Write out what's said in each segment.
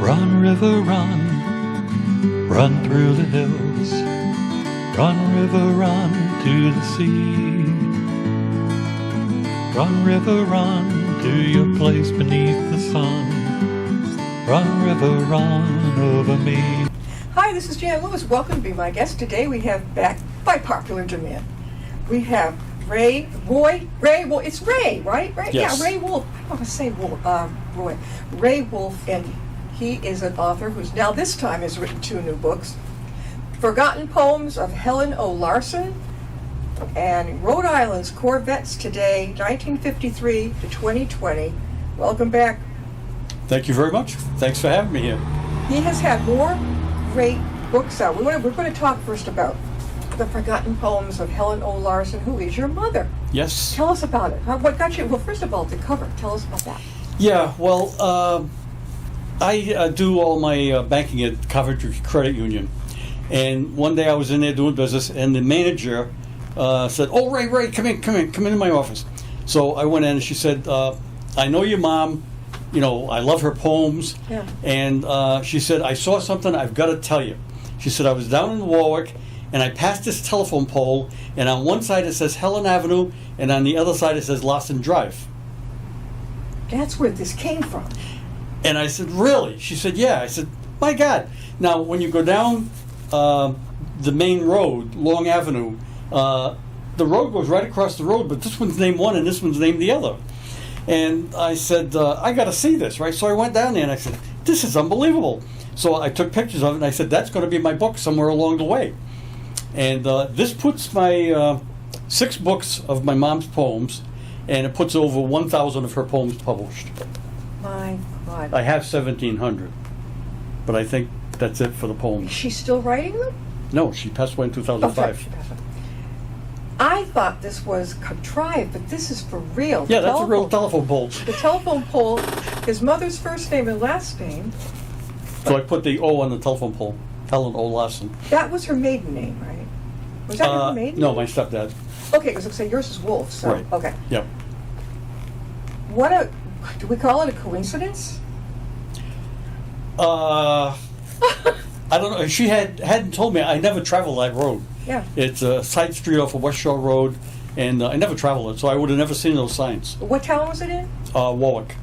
Run, river, run, run through the hills. Run, river, run to the sea. Run, river, run to your place beneath the sun. Run, river, run over me. Hi, this is Jan Lewis. Welcome to be my guest. Today we have back, by popular demand, we have Roy, it's Ray, right? Yes. Yeah, Ray Wolf. I don't want to say Roy. Ray Wolf, and he is an author who's now this time has written 2 new books. Forgotten Poems of Helen O. Larson and Rhode Island's Corvettes Today, 1953 to 2020. Welcome back. Thank you very much. Thanks for having me here. He has had more great books out. We're going to talk first about The Forgotten Poems of Helen O. Larson, who is your mother. Yes. Tell us about it. What got you? Well, first of all, the cover. Tell us about that. Yeah, well, I do all my banking at Coventry Credit Union. And one day I was in there doing business, and the manager said, "Oh, Ray, come in my office." So I went in, and she said, "I know your mom. You know, I love her poems." Yeah. And she said, "I saw something I've got to tell you." She said, "I was down in Warwick, and I passed this telephone pole, and on one side it says Helen Avenue, and on the other side it says Larson Drive." That's where this came from. And I said, "Really?" She said, "Yeah." I said, "My God." Now, when you go down the main road, Long Avenue, the road goes right across the road, but this one's named one and this one's named the other. And I said, "I got to see this," right? So I went down there and I said, "This is unbelievable." So I took pictures of it and I said, "That's going to be my book somewhere along the way." And this puts my 6 books of my mom's poems, and it puts over 1,000 of her poems published. My God. I have 1,700, but I think that's it for the Is poems. she still writing them? No, she passed away in Okay, 2005. she passed away. I thought this was contrived, but this is for real. Yeah, The that's a real telephone pole. The telephone pole, his mother's first name and last name, So I put the O on the telephone pole, Helen O. Larson. that was her maiden name, right? Was that her maiden No, name? my stepdad. Okay, because I'm saying yours is Wolf, so, Right. okay. Yep. Do we call it a coincidence? I don't know. She hadn't told me. I never traveled that road. Yeah. It's a side street off of West Shore Road, and I never traveled it, so I would have never seen those signs. What town was it in? Warwick.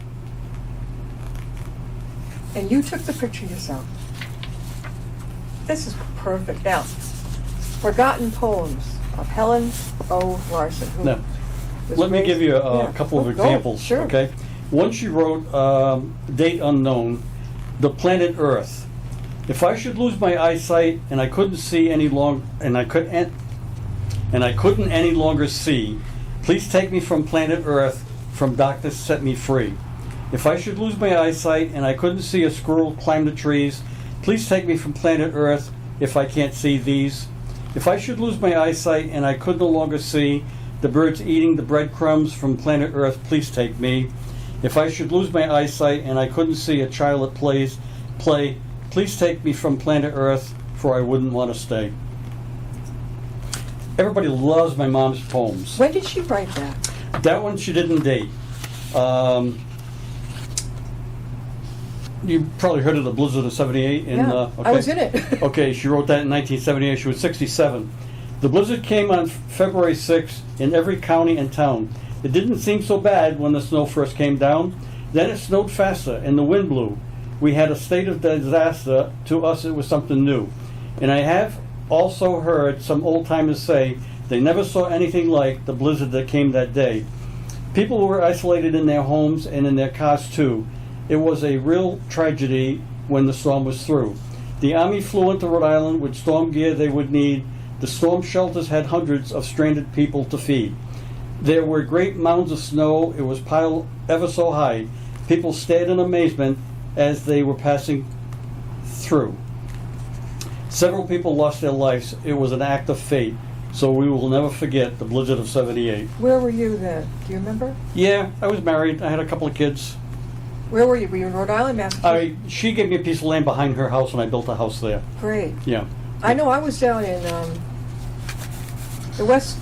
And you took the picture yourself. This is perfect. Now, Forgotten Poems of Helen O. Larson. Who Now, was let me raised- give you a Yeah. couple of Go. examples. Sure. Okay. One she wrote, date unknown, the planet Earth. If I should lose my eyesight and I couldn't see any long, and I couldn't any longer see, please take me from planet Earth. From darkness, set me free. If I should lose my eyesight and I couldn't see a squirrel climb the trees, please take me from planet Earth. If I can't see these. If I should lose my eyesight and I could no longer see the birds eating the breadcrumbs from planet Earth, please take me. If I should lose my eyesight and I couldn't see a child at play, please take me from planet Earth, for I wouldn't want to stay. Everybody loves my mom's poems. When did she write that? That one she didn't date. You probably heard of the blizzard of '78. Yeah, I was in it. Okay, she wrote that in 1978. She was 67. The blizzard came on February 6th in every county and town. It didn't seem so bad when the snow first came down. Then it snowed faster and the wind blew. We had a state of disaster. To us it was something new. And I have also heard some old-timers say they never saw anything like the blizzard that came that day. People were isolated in their homes and in their cars too. It was a real tragedy when the storm was through. The Army flew into Rhode Island with storm gear they would need. The storm shelters had hundreds of stranded people to feed. There were great mounds of snow. It was piled ever so high. People stared in amazement as they were passing through. Several people lost their lives. It was an act of fate. So we will never forget the blizzard of '78. Where were you then? Do you remember? Yeah, I was married. I had a couple of kids. Where were you? Were you in Rhode Island, Massachusetts? She gave me a piece of land behind her house, and I built a house there. Great. Yeah. I know I was down in the west,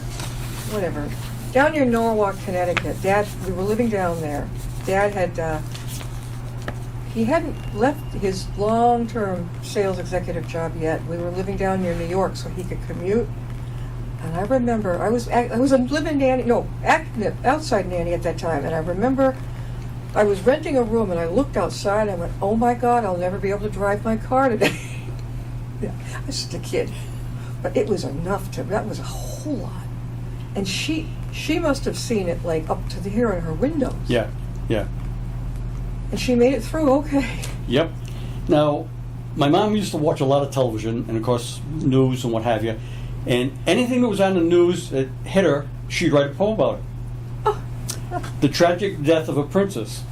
whatever, down near Norwalk, Connecticut. Dad, we were living down there. Dad had, he hadn't left his long-term sales executive job yet. We were living down near New York, so he could commute. And I remember I was a living nanny, no, outside nanny at that time. And I remember I was renting a room, and I looked outside. And I went, "Oh my God, I'll never be able to drive my car today." Yeah, I was just a kid, but it was enough to. That was a whole lot. And she must have seen it like up to here in her windows. Yeah, yeah. And she made it through okay. Yep. Now, my mom used to watch a lot of television, and of course, news and what have you. And anything that was on the news that hit her, she'd write a poem about it. Oh. The tragic death of a princess.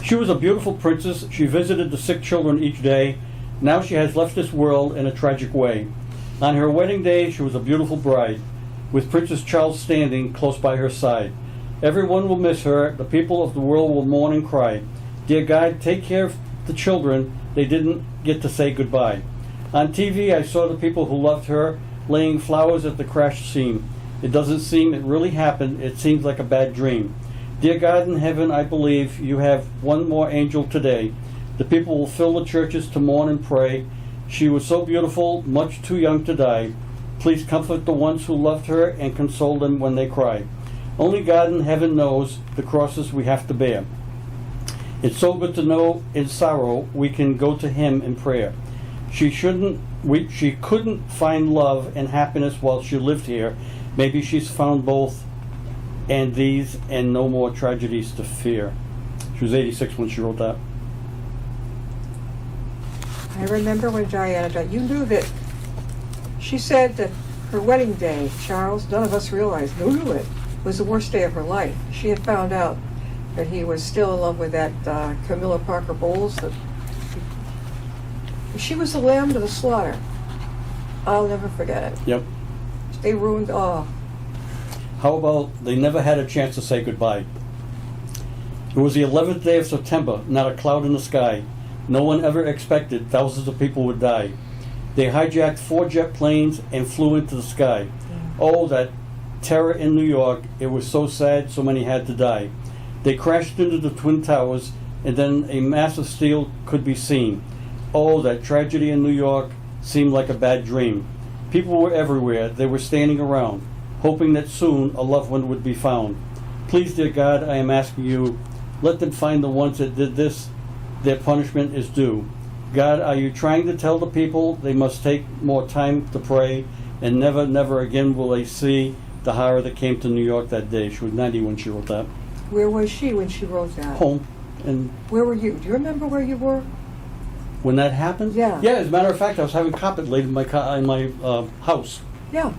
She was a beautiful princess. She visited the sick children each day. Now she has left this world in a tragic way. On her wedding day, she was a beautiful bride, with Princess Charles standing close by her side. Everyone will miss her. The people of the world will mourn and cry. Dear God, take care of the children. They didn't get to say goodbye. On TV, I saw the people who loved her laying flowers at the crash scene. It doesn't seem it really happened. It seems like a bad dream. Dear God in heaven, I believe you have one more angel today. The people will fill the churches to mourn and pray. She was so beautiful, much too young to die. Please comfort the ones who loved her and console them when they cry. Only God in heaven knows the crosses we have to bear. It's so good to know in sorrow we can go to Him in prayer. She couldn't find love and happiness while she lived here. Maybe she's found both, and these, and no more tragedies to fear. She was 86 when she wrote that. I remember when Diana died. You knew that. She said that her wedding day, Charles, none of us realized, knew it, was the worst day of her life. She had found out that he was still in love with that Camilla Parker Bowles. She was the lamb to the slaughter. I'll never forget it. Yep. They ruined, oh. How about they never had a chance to say goodbye? It was the 11th day of September, not a cloud in the sky. No one ever expected thousands of people would die. They hijacked 4 jet planes and flew into the sky. Oh, that terror in New York. It was so sad so many had to die. They crashed into the Twin Towers, and then a mass of steel could be seen. Oh, that tragedy in New York seemed like a bad dream. People were everywhere. They were standing around, hoping that soon a loved one would be found. Please, dear God, I am asking you, let them find the ones that did this. Their punishment is due. God, are you trying to tell the people they must take more time to pray, and never, never again will they see the horror that came to New York that day? She was 90 when she wrote that. Where was she when she wrote that? Home. And where were you? Do you remember where you were? When that happened? Yeah. Yeah, as a matter of fact, I was having carpet laid in my house. Yeah.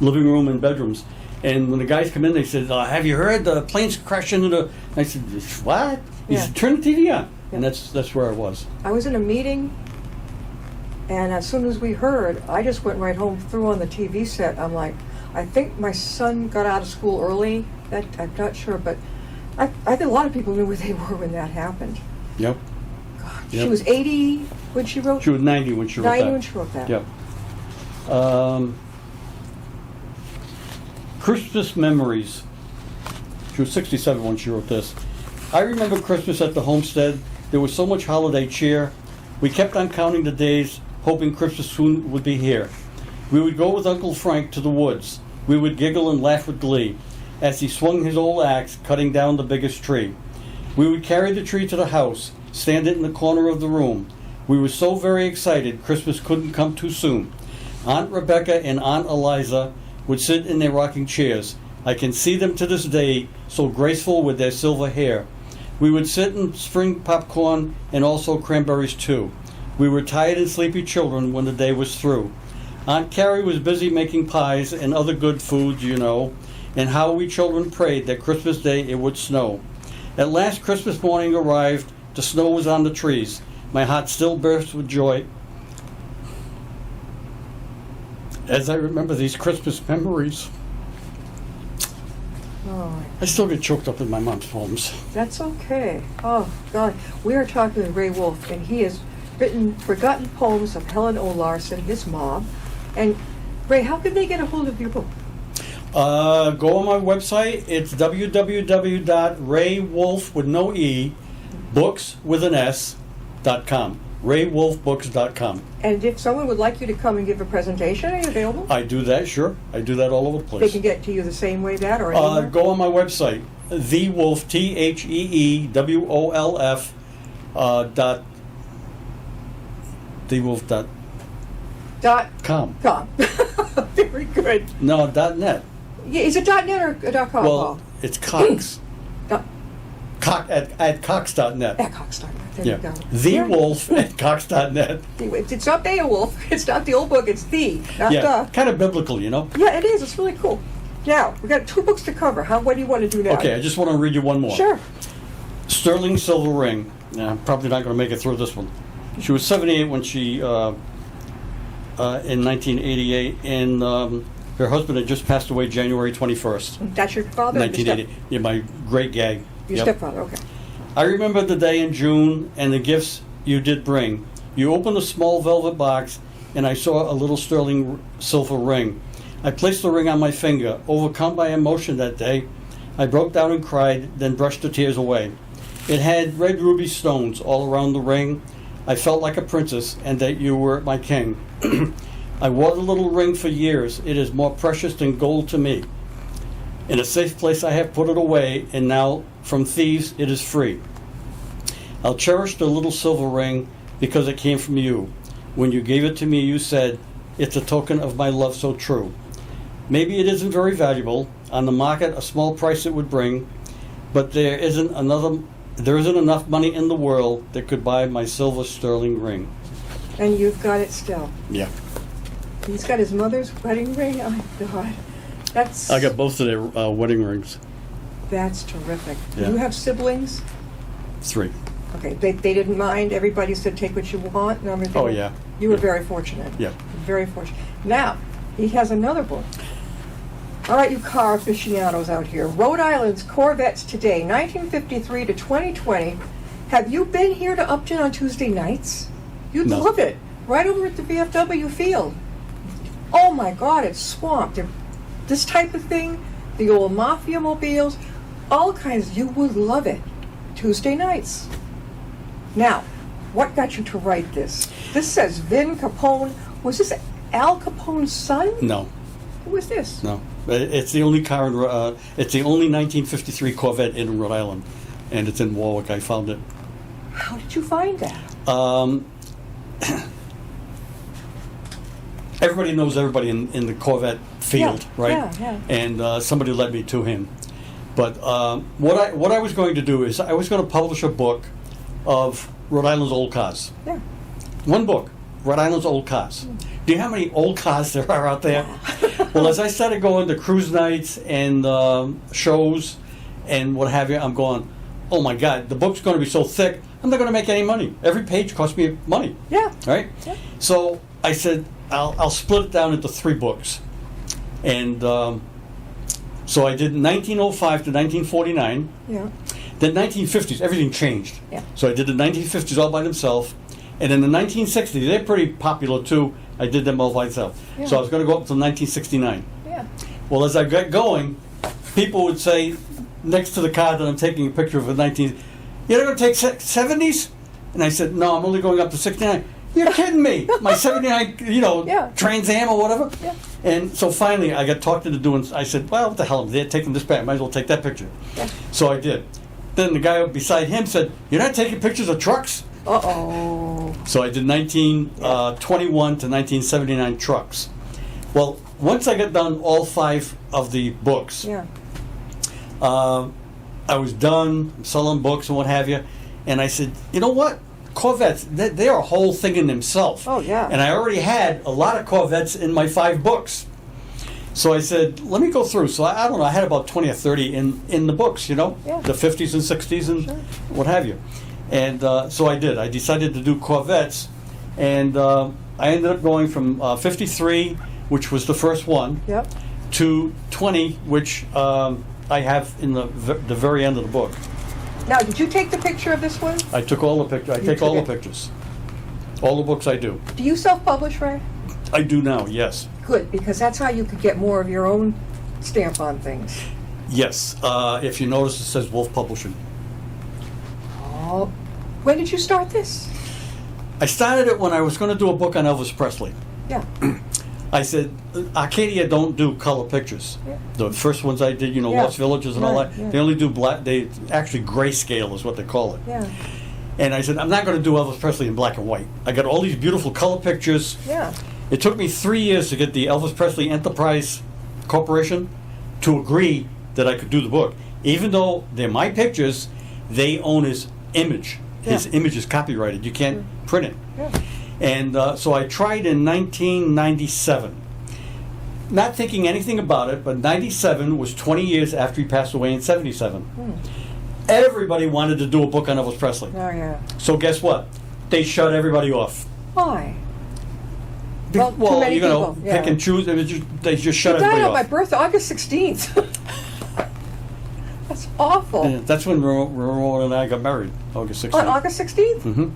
Living room and bedrooms. And when the guys come in, they said, have you heard the planes crash into the... I said, what? He said, turn the TV on. Yeah. And that's where I was. I was in a meeting, and as soon as we heard, I just went right home, threw on the TV set. I'm like, I think my son got out of school early. I'm not sure, but I think a lot of people knew where they were when that happened. Yep. God, yep. She was 80 when she wrote. She was 90 when she wrote that. 90 when she wrote that. Yep. Christmas memories. She was 67 when she wrote this. I remember Christmas at the homestead. There was so much holiday cheer. We kept on counting the days, hoping Christmas soon would be here. We would go with Uncle Frank to the woods. We would giggle and laugh with glee as he swung his old axe, cutting down the biggest tree. We would carry the tree to the house, stand it in the corner of the room. We were so very excited, Christmas couldn't come too soon. Aunt Rebecca and Aunt Eliza would sit in their rocking chairs. I can see them to this day, so graceful with their silver hair. We would sit and spring popcorn and also cranberries too. We were tired and sleepy children when the day was through. Aunt Carrie was busy making pies and other good foods, you know, and how we children prayed that Christmas Day it would snow. At last Christmas morning arrived. The snow was on the trees. My heart still burst with joy as I remember these Christmas memories. Oh, I still get choked up in my mom's poems. That's okay. Oh, God. We are talking with Ray Wolf, and he has written Forgotten Poems of Helen O. Larson, his mom. And, Ray, how can they get a hold of your book? Go on my website. It's www.raywolf with no E, books with an S, raywolfbooks.com. raywolfbooks.com. And if someone would like you to come and give a presentation, are you available? I do that, sure. I do that all over the They place. can get to you the same way that or anywhere? Go on my website, thewolf, TheeWolf, thewolf.com. .com. Very good. No, .net. Yeah, is it .net or .com? Well, it's Cox. Dot- at Cox.net. At Cox.net. There Yeah. you go. TheWolf at Cox.net. It's not Beowulf. It's not the old book. It's the, not Yeah, the. kind of biblical, you know? Yeah, it is. It's really cool. Now, we got 2 books to cover. What do you want to do now? Okay, I just want to read you one more. Sure. Sterling silver ring. Now, I'm probably not going to make it through this one. She was 78 when she, in 1988, and her husband had just passed away January 21st, That's your father? or your 1980. Yeah, my great gag. Your Yep. stepfather, okay. I remember the day in June and the gifts you did bring. You opened a small velvet box, and I saw a little sterling silver ring. I placed the ring on my finger. Overcome by emotion that day, I broke down and cried, then brushed the tears away. It had red ruby stones all around the ring. I felt like a princess, and that you were my king. I wore the little ring for years. It is more precious than gold to me. In a safe place I have put it away, and now from thieves it is free. I'll cherish the little silver ring because it came from you. When you gave it to me, you said, "It's a token of my love so true." Maybe it isn't very valuable. On the market, a small price it would bring, but there isn't enough money in the world that could buy my silver sterling ring. And you've got it still. Yeah. He's got his mother's wedding ring. Oh, God. That's I got both of their wedding rings. That's terrific. Yeah. Do you have siblings? 3. Okay, they didn't mind. Everybody said take what you want and everything. Oh, yeah. You were Yeah. very fortunate. Yeah. Very fortunate. Now, he has another book. All right, you car aficionados out here. Rhode Island's Corvettes today, 1953 to 2020. Have you been here to Upton on Tuesday nights? You'd No. love it. Right over at the VFW field. Oh my God, it's swamped. This type of thing, the old mafia mobiles, all kinds. You would love it. Tuesday nights. Now, what got you to write this? This says Vin Capone. Was this Al Capone's son? No, Who was this? no. It's the only car in. It's the only 1953 Corvette in Rhode Island, and it's in Warwick. I found it. How did you find that? Everybody knows everybody in the Corvette field, Yeah, right? yeah, yeah. And somebody led me to him. But what I was going to do is I was going to publish a book of Rhode Island's old cars. Yeah. One book, Rhode Island's old cars. Do you know how many old cars there are out there? Well, as I started going to cruise nights and shows and what have you, I'm going, oh my God, the book's going to be so thick, I'm not going to make any money. Every page costs me money. Yeah. Right? Yeah. So I said, I'll split it down into 3 books. And so I did 1905 to 1949. Yeah. Then 1950s, everything changed. Yeah. So I did the 1950s all by themselves. And in the 1960s, they're pretty popular too. I did them all by myself. Yeah. So I was going to go up until 1969. Yeah. Well, as I got going, people would say, next to the car that I'm taking a picture of, you're not going to take 70s? And I said, no, I'm only going up to 69. You're kidding me. My 79, Yeah. Trans Am or whatever. Yeah. And so finally, I got talked into doing, I said, well, what the hell, they're taking this back. Might as well take that picture. Yeah. So I did. Then the guy beside him said, you're not taking pictures of trucks? Uh-oh. So I did 1921 to 1979 trucks. Well, once I got done all 5 of the books, Yeah. I was done selling books and what have you, and I said, you know what? Corvettes, they're a whole thing in themselves. Oh, yeah. And I already had a lot of Corvettes in my 5 books. So I said, let me go through. So I don't know, I had about 20 or 30 in the books, Yeah. the 50s and 60s and Sure. what have you. And so I did. I decided to do Corvettes, and I ended up going from 53, which was the first one, Yep. to 20, which I have in the very end of the book. Now, did you take the picture of this one? I took all the pictures. I You take took all the it. pictures. All the books I do. Do you self-publish, Ray? I do now, yes. Good, because that's how you could get more of your own stamp on things. Yes. If you notice, it says Wolf Publishing. Oh. When did you start this? I started it when I was going to do a book on Elvis Presley. Yeah. I said, Arcadia don't do color pictures. Yeah. The first ones I did, Yeah. Lost Villages and all Right, that, yeah. they only do black. They actually grayscale is what they call it. Yeah. And I said, I'm not going to do Elvis Presley in black and white. I got all these beautiful color pictures. Yeah. It took me 3 years to get the Elvis Presley Enterprise Corporation to agree that I could do the book. Even though they're my pictures, they own his image. His Yeah. image is copyrighted. You can't print it. Yeah. And so I tried in 1997. Not thinking anything about it, but 97 was 20 years after he passed away in 77. Everybody wanted to do a book on Elvis Presley. Oh, yeah. So guess what? They shut everybody off. Why? Well, too many you're going to people, yeah. pick and choose. They just shut He died everybody on my off. birthday, August 16th. That's awful. Yeah, that's when Ramon and I got married, August 16th. On August 16th? Mm-hmm.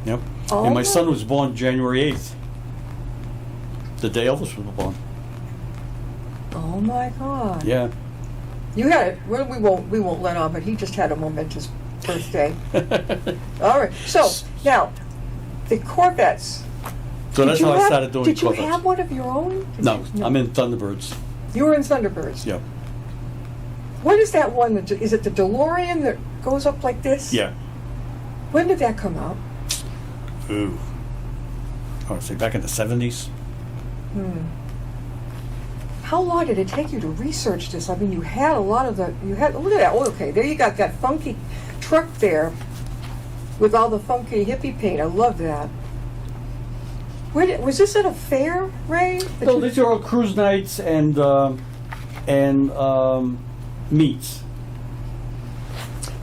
Yep. Oh. And my son was born January 8th, the day Elvis was born. Oh my God. Yeah. You had it. Well, we won't let on, but he just had a momentous birthday. All right. So now, the Corvettes. So that's how I started doing Did you Corvettes. have one of your own? No, I'm in Thunderbirds. You were in Thunderbirds. Yeah. What is that one? Is it the DeLorean that goes up like this? Yeah. When did that come out? Ooh. I would say back in the 70s. How long did it take you to research this? I mean, you had a lot of the. You had look at that. Oh, okay, there you got that funky truck there, with all the funky hippie paint. I love that. Was this at a fair, Ray? No, these are all cruise nights and meets.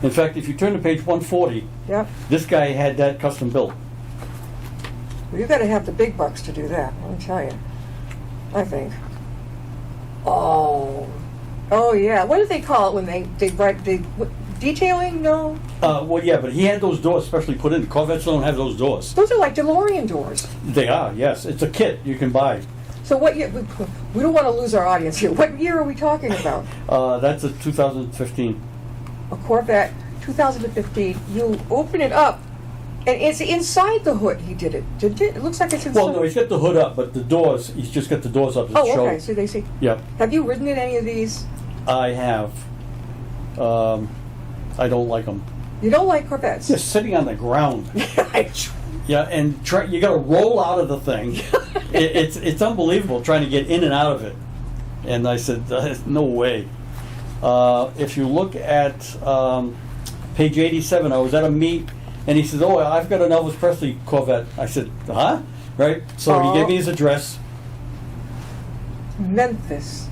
In fact, if you turn to page 140, Yep. this guy had that custom built. Well, you got to have the big bucks to do that. Let me tell you. I think. Oh yeah. What do they call it when they write detailing? No. Well, yeah, but he had those doors specially put in. Corvettes don't have those doors. Those are like DeLorean doors. They are, yes. It's a kit you can buy. So what year? We don't want to lose our audience here. What year are we talking about? That's a 2015. A Corvette, 2015. You open it up, and it's inside the hood. He did it. It looks like it's inside. Well, no, he's got the hood up, but the doors, he's just got the doors up. Oh, show. okay. So they see. Yep, Have you ridden in any of these? I have. I don't like them. You don't like Corvettes? Just sitting on the ground. Yeah, and you got to roll out of the thing. It's unbelievable trying to get in and out of it. And I said, no way. If you look at page 87, I was at a meet, and he said, oh, I've got an Elvis Presley Corvette. I said, huh? Right? So he gave me his address. Memphis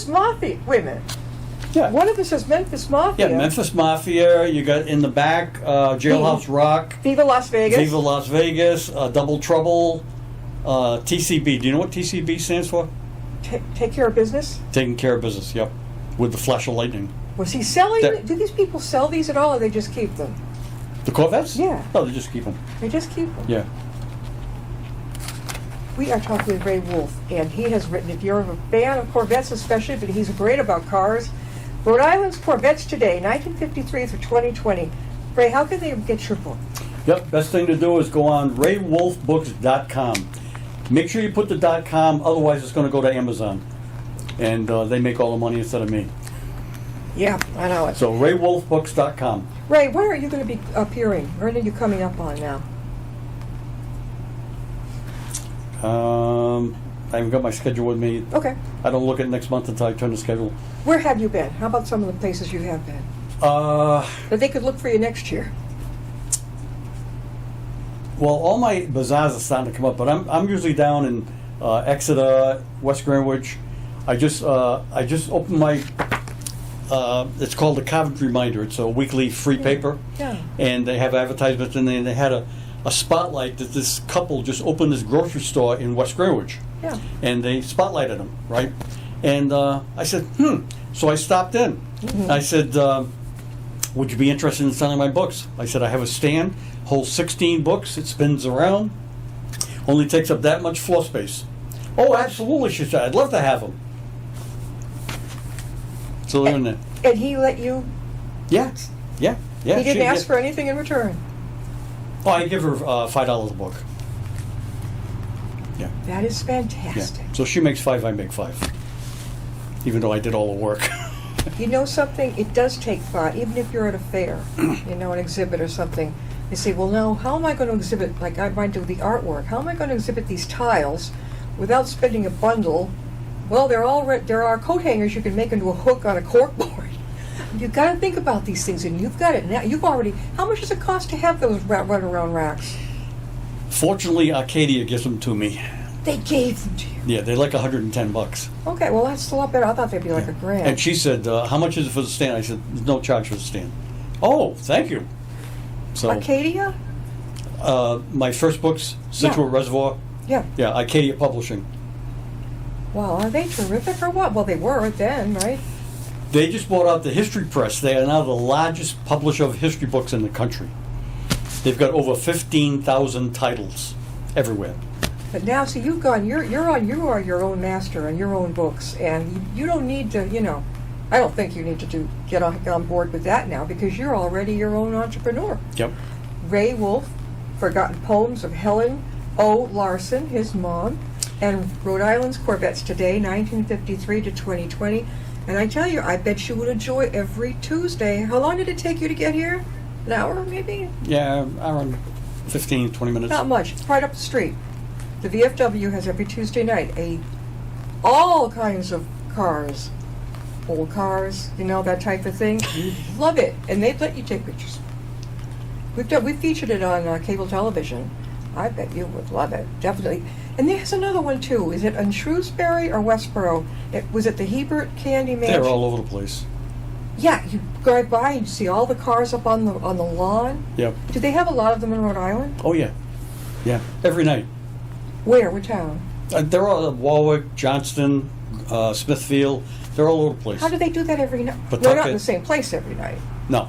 Mafia. Wait a minute. Yeah. One of them says Memphis Mafia. Yeah, Memphis Mafia. You got in the back Jailhouse Rock, Viva Las Vegas. Viva Las Vegas, Double Trouble, TCB. Do you know what TCB stands for? Take care of business. Taking care of business. Yep, with the flash of lightning. Was he selling? That- Do these people sell these at all, or they just keep them? The Corvettes? Yeah. No, they just keep them. They just keep them. Yeah. We are talking with Ray Wolf, and he has written, if you're a fan of Corvettes especially, but he's great about cars, Rhode Island's Corvettes Today, 1953 through 2020. Ray, how can they get your book? Yep. Best thing to do is go on raywolfbooks.com. Make sure you put the .com, otherwise it's going to go to Amazon, and they make all the money instead of me. Yeah, I know it. So raywolfbooks.com. Ray, where are you going to be appearing? Where are you coming up on now? I haven't got my schedule with me. Okay. I don't look at next month until I turn the schedule. Where have you been? How about some of the places you have been? Well, That they could look for you next year. all my bazaars are starting to come up, but I'm usually down in Exeter, West Greenwich. I just opened my. It's called the Coventry Reminder. It's a weekly free paper, Yeah. and they have advertisements, and they had a spotlight that this couple just opened this grocery store in West Greenwich. Yeah. And they spotlighted them, right? And I said, So I stopped in. I said, would you be interested in selling my books? I said, I have a stand, holds 16 books, it spins around, only takes up that much floor space. Oh, absolutely, she said, I'd love to have them. So they're in there. And he let you? Yeah. He didn't ask she- for anything in return. Oh, I give her $5 a book. Yeah. That is Yeah. fantastic. So she makes 5, I make 5. Even though I did all the work. You know something? It does take thought, even if you're at a fair, an exhibit or something. You say, well, now, how am I going to exhibit, like I might do the artwork, how am I going to exhibit these tiles without spending a bundle? Well, there are coat hangers you can make into a hook on a corkboard. You've got to think about these things, and you've got it now. How much does it cost to have those run around racks? Fortunately, Arcadia gives them to me. They gave them to you. Yeah, they're like $110. Okay, well, that's a lot better. I thought they'd be like $1,000. And she said, how much is it for the stand? I said, there's no charge for the stand. Oh, thank you. So, Arcadia? my first books, Situate Reservoir. Yeah. Yeah, Arcadia Publishing. Wow, are they terrific or what? Well, they were then, right? They just bought out the History Press. They are now the largest publisher of history books in the country. They've got over 15,000 titles everywhere. But now, see, you are your own master on your own books, and you don't need to, I don't think you need to get on board with that now, because you're already your own entrepreneur. Yep. Ray Wolf, Forgotten Poems of Helen O. Larson, his mom, and Rhode Island's Corvettes today, 1953 to 2020. And I tell you, I bet you would enjoy every Tuesday. How long did it take you to get here? An hour, maybe? Yeah, around 15, 20 minutes. Not much. It's right up the street. The VFW has every Tuesday night all kinds of cars, old cars, that type of thing. You love it, and they let you take pictures. We featured it on cable television. I bet you would love it, definitely. And there's another one too. Is it in Shrewsbury or Westboro? Was it the Hebert Candy Mansion? They're all over the place. Yeah, you drive by and you see all the cars up on the lawn. Yep. Do they have a lot of them in Rhode Island? Oh yeah, yeah. Every night. Where? What town? They're all Warwick, Johnston, Smithfield. They're all over the place. How do they do that every night? Pawtucket. They're not in the same place every night. No.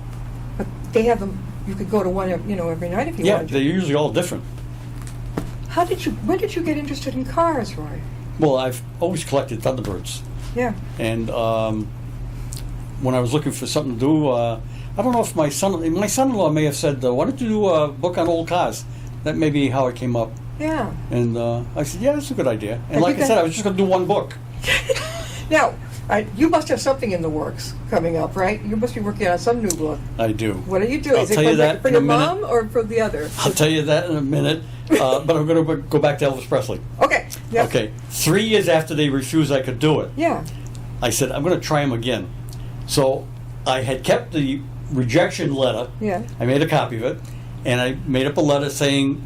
But they have them. You could go to one, every night if you Yeah, wanted to. they're usually all different. When did you get interested in cars, Roy? Well, I've always collected Thunderbirds, Yeah. and when I was looking for something to do, I don't know if my son-in-law may have said, "Why don't you do a book on old cars?" That may be how it came up. Yeah. And I said, "Yeah, that's a good idea." And Have like you I said, got- I was just going to do one book. Now, you must have something in the works coming up, right? You must be working on some new book. I do. What are you doing? I'll Is it tell you for, that for in your a minute. mom or for the other? I'll tell you that in a minute. But I'm going to go back to Elvis Presley. Okay. Yep. Okay. 3 years after they refused I could do it, Yeah. I said, I'm going to try him again. So I had kept the rejection letter. Yeah. I made a copy of it, and I made up a letter saying,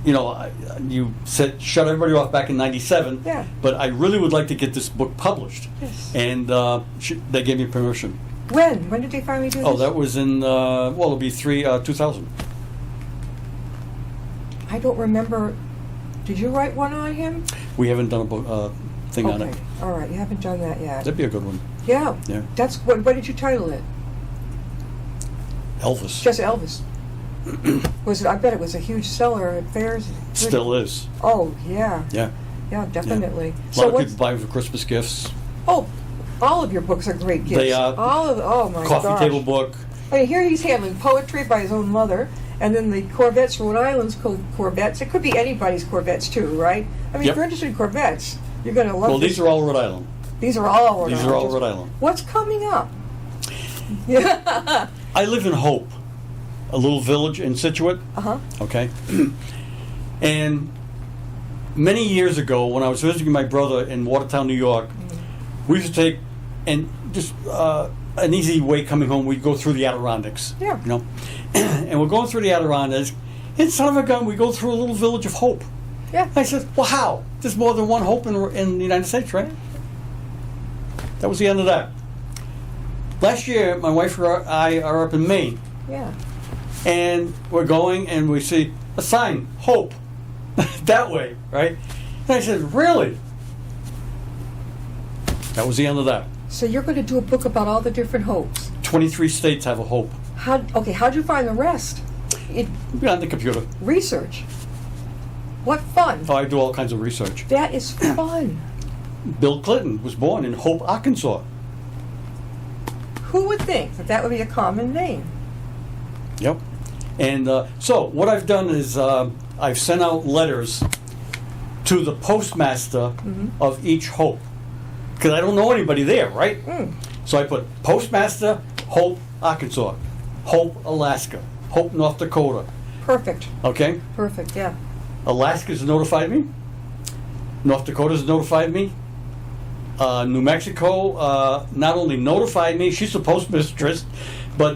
you said shut everybody off back in '97, Yeah. but I really would like to get this book published. Yes. And they gave me permission. When? When did they finally do this? Oh, that was in, it'll be 2000. I don't remember. Did you write one on him? We haven't done a book, thing on it. Okay. All right. You haven't done that yet. That'd be a good one. Yeah. Yeah. That's what did you title it? Elvis. Just Elvis. I bet it was a huge seller at fairs. Still is. Oh, yeah. Yeah. Yeah, definitely. A lot of people buy them for Christmas gifts. Oh, all of your books are great gifts. They are. Oh my gosh. Coffee table book. I mean, here he's handling poetry by his own mother, and then the Corvettes, Rhode Island's Corvettes. It could be anybody's Corvettes too, right? I mean, Yep. if you're interested in Corvettes, you're going to love Well, this. these are all Rhode Island. These are all Rhode These Island. are all Rhode Island. What's coming up? Yeah. I live in Hope, a little village in Situate. Uh-huh. Okay. And many years ago, when I was visiting my brother in Watertown, New York, we used to take and just an easy way coming home. We'd go through the Adirondacks. Yeah. And we're going through the Adirondacks, and son of a gun, we go through a little village of Hope. Yeah. I said, well, how? There's more than one Hope in the United States, right? That was the end of that. Last year, my wife and I are up in Maine, Yeah. and we're going, and we see a sign, Hope, that way, right? And I said, really? That was the end of that. So you're going to do a book about all the different hopes. 23 states have a Hope. How'd you find the rest? On the computer. Research. What fun. Oh, I do all kinds of research. That is fun. Bill Clinton was born in Hope, Arkansas. Who would think that would be a common name? Yep. And so what I've done is I've sent out letters to the postmaster of each Hope, because I don't know anybody there, right? So I put postmaster, Hope, Arkansas, Hope, Alaska, Hope, North Dakota. Perfect. Okay? Perfect, yeah. Alaska's notified me. North Dakota's notified me. New Mexico not only notified me, she's the postmistress, but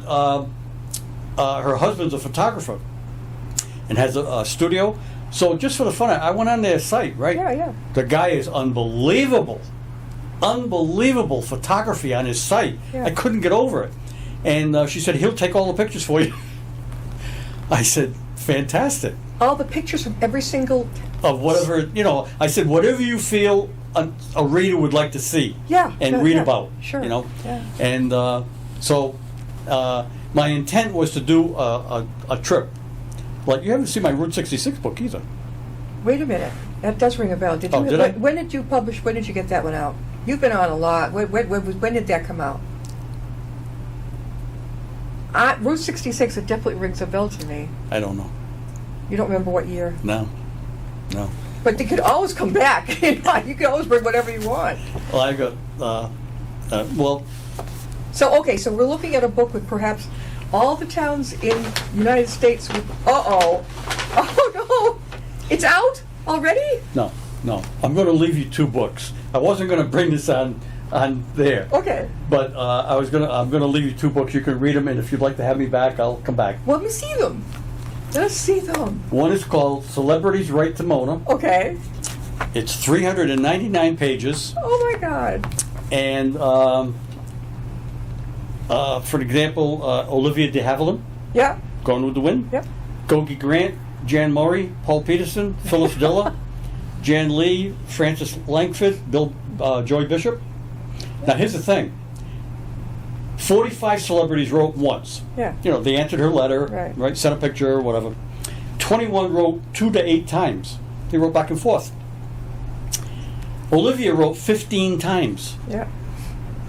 her husband's a photographer and has a studio. So just for the fun, I went on their site, right? Yeah. The guy is unbelievable. Unbelievable photography on his site. Yeah. I couldn't get over it. And she said, he'll take all the pictures for you. I said, fantastic. All the pictures from every single... Of whatever, I said, whatever you feel a reader would like to see and read about, Sure. Yeah. And so my intent was to do a trip. Like, you haven't seen my Route 66 book either. Wait a minute. That does ring a bell. Did I? When did you publish, when did you get that one out? You've been on a lot. When did that come out? Route 66, it definitely rings a bell to me. I don't know. You don't remember what year? No. But they could always come back. You could always bring whatever you want. Well, I got, So we're looking at a book with perhaps all the towns in the United States with, oh no, it's out already? No. I'm going to leave you 2 books. I wasn't going to bring this on there. Okay. But I'm going to leave you 2 books. You can read them, and if you'd like to have me back, I'll come back. Let me see them. Let's see them. One is called Celebrities Write to Mona. Okay. It's 399 pages. Oh my God. And for example, Olivia de Havilland, Yeah. Gone with the Wind. Yep. Gogi Grant, Jan Murray, Paul Peterson, Phyllis Diller, Jan Lee, Francis Langford, Joy Bishop. Now here's the thing. 45 celebrities wrote once. Yeah. They answered her letter, Right. Sent a picture or whatever. 21 wrote 2 to 8 times. They wrote back and forth. Olivia wrote 15 times. Yeah.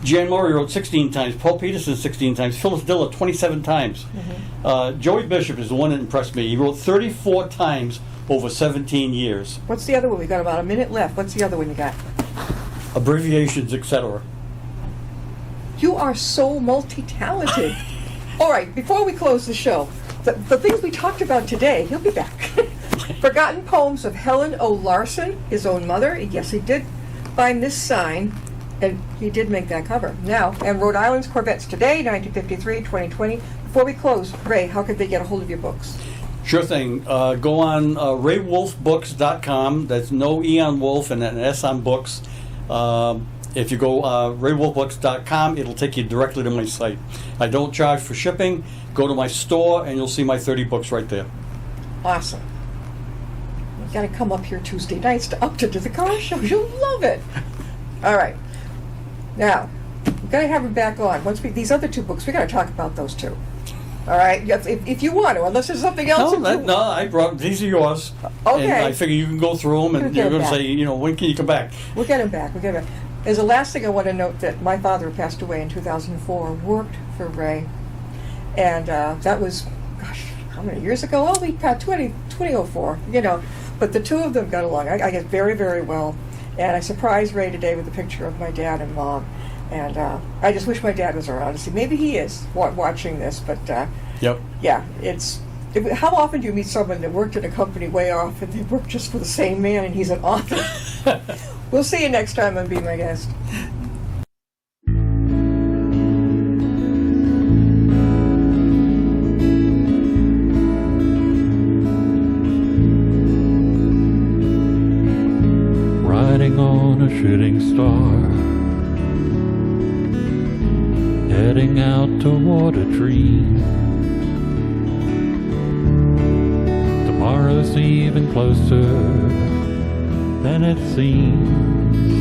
Jan Murray wrote 16 times. Paul Peterson 16 times. Phyllis Diller 27 times. Joey Bishop is the one that impressed me. He wrote 34 times over 17 years. What's the other one? We got about a minute left. What's the other one you got? Abbreviations, etc. You are so multi-talented. All right, before we close the show, the things we talked about today, he'll be back. Forgotten Poems of Helen O. Larson, his own mother. Yes, he did find this sign, and he did make that cover. Now, and Rhode Island's Corvettes Today, 1953, 2020. Before we close, Ray, how could they get a hold of your books? Sure thing. Go on raywolfbooks.com. That's no E on Wolf and an S on Books. If you go raywolfbooks.com, it'll take you directly to my site. I don't charge for shipping. Go to my store, and you'll see my 30 books right there. Awesome. You got to come up here Tuesday nights to do the car show. You'll love it. All right. Now, we've got to have him back on. These other 2 books, we got to talk about those too. All right, if you want to, unless there's something else. No, I brought these are yours. Okay. And I figure you can go through them, and you're going to say, when can you come back? We'll get him back. As a last thing, I want to note that my father passed away in 2004. Worked for Ray, and that was, gosh, how many years ago? Oh, 2004. But the 2 of them got along. I guess very, very well. And I surprised Ray today with a picture of my dad and mom. And I just wish my dad was around to see. Maybe he is watching this, but Yep. Yeah, how often do you meet someone that worked in a company way off and they work just for the same man and he's an author? We'll see you next time on Be My Guest. Riding on a shooting star, heading out toward a dream. Tomorrow's even closer than it seems.